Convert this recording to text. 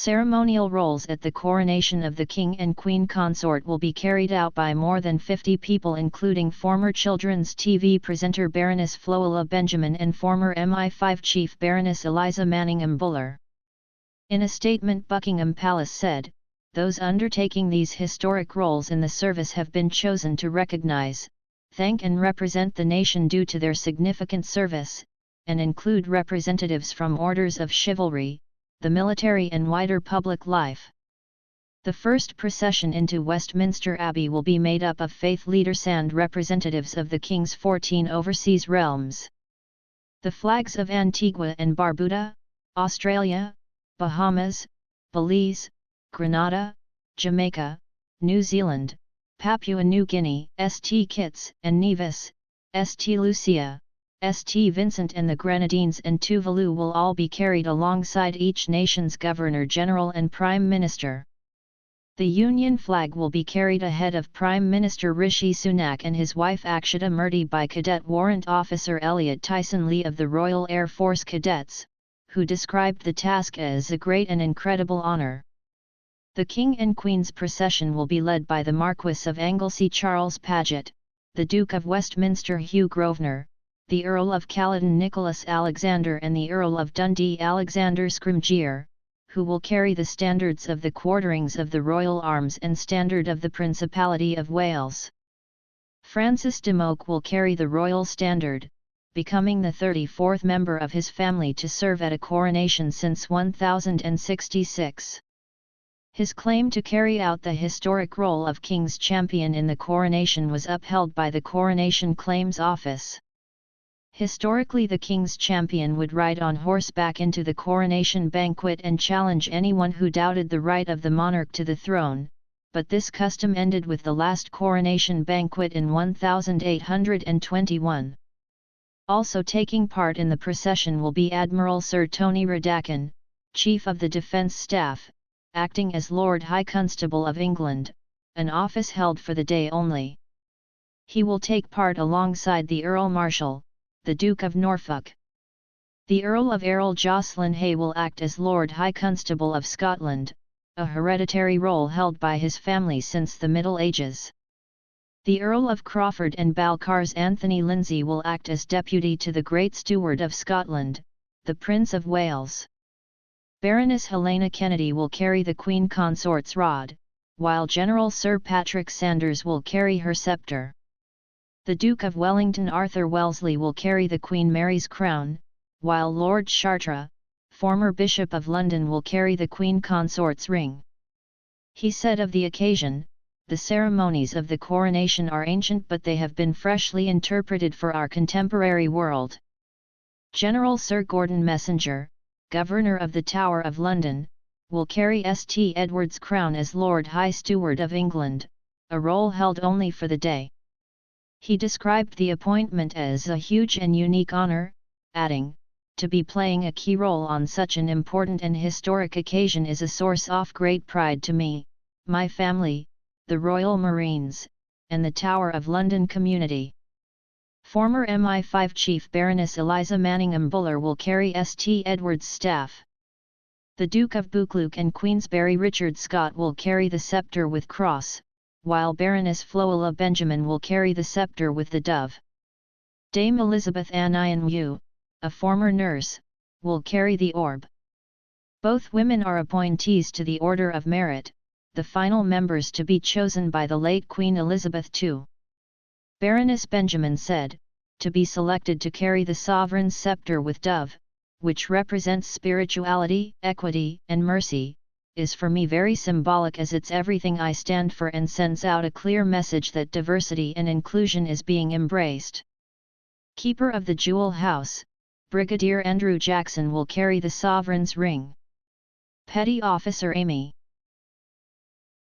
Ceremonial roles at the coronation of the King and Queen Consort will be carried out by more than 50 people, including former children's TV presenter Baroness Floella Benjamin and former MI5 chief Baroness Eliza Manningham-Buller. In a statement, Buckingham Palace said, "Those undertaking these historic roles in the service have been chosen to recognize, thank and represent the nation due to their significant service, and include representatives from Orders of Chivalry, the military and wider public life." The first procession into Westminster Abbey will be made up of faith leaders and representatives of the King's 14 overseas realms. The flags of Antigua and Barbuda, Australia, Bahamas, Belize, Grenada, Jamaica, New Zealand, Papua New Guinea, St. Kitts and Nevis, St. Lucia, St. Vincent and the Grenadines and Tuvalu will all be carried alongside each nation's Governor-General and Prime Minister. The Union flag will be carried ahead of Prime Minister Rishi Sunak and his wife Akshita Murthy by Cadet Warrant Officer Elliot Tyson Lee of the Royal Air Force Cadets, who described the task as a great and incredible honour. The King and Queen's procession will be led by the Marquess of Anglesey Charles Paget, the Duke of Westminster Hugh Grosvenor, the Earl of Caledon Nicholas Alexander and the Earl of Dundee Alexander Scrymgeour, who will carry the standards of the quarterings of the Royal Arms and standard of the Principality of Wales. Francis de Moke will carry the Royal Standard, becoming the 34th member of his family to serve at a coronation since 1066. His claim to carry out the historic role of King's Champion in the coronation was upheld by the Coronation Claims Office. Historically, the King's Champion would ride on horseback into the coronation banquet and challenge anyone who doubted the right of the monarch to the throne, but this custom ended with the last coronation banquet in 1821. Also taking part in the procession will be Admiral Sir Tony Radakin, Chief of the Defence Staff, acting as Lord High Constable of England, an office held for the day only. He will take part alongside the Earl Marshal, the Duke of Norfolk. The Earl of Errol Jocelyn Hay will act as Lord High Constable of Scotland, a hereditary role held by his family since the Middle Ages. The Earl of Crawford and Balcarres Anthony Lindsay will act as Deputy to the Great Steward of Scotland, the Prince of Wales. Baroness Helena Kennedy will carry the Queen Consort's rod, while General Sir Patrick Sanders will carry her sceptre. The Duke of Wellington Arthur Wellesley will carry the Queen Mary's crown, while Lord Chartres, former Bishop of London, will carry the Queen Consort's ring. He said of the occasion, "The ceremonies of the coronation are ancient, but they have been freshly interpreted for our contemporary world." General Sir Gordon Messenger, Governor of the Tower of London, will carry St. Edward's crown as Lord High Steward of England, a role held only for the day. He described the appointment as a huge and unique honour, adding, "To be playing a key role on such an important and historic occasion is a source of great pride to me, my family, the Royal Marines, and the Tower of London community." Former MI5 Chief Baroness Eliza Manningham-Buller will carry St. Edward's staff. The Duke of Buccleuch and Queensberry Richard Scott will carry the sceptre with cross, while Baroness Floella Benjamin will carry the sceptre with the dove. Dame Elizabeth Ann Ianwu, a former nurse, will carry the orb. Both women are appointees to the Order of Merit, the final members to be chosen by the late Queen Elizabeth II. Baroness Benjamin said, "To be selected to carry the sovereign's sceptre with dove, which represents spirituality, equity, and mercy, is for me very symbolic, as it's everything I stand for and sends out a clear message that diversity and inclusion is being embraced." Keeper of the Jewel House, Brigadier Andrew Jackson will carry the sovereign's ring. Petty Officer Amy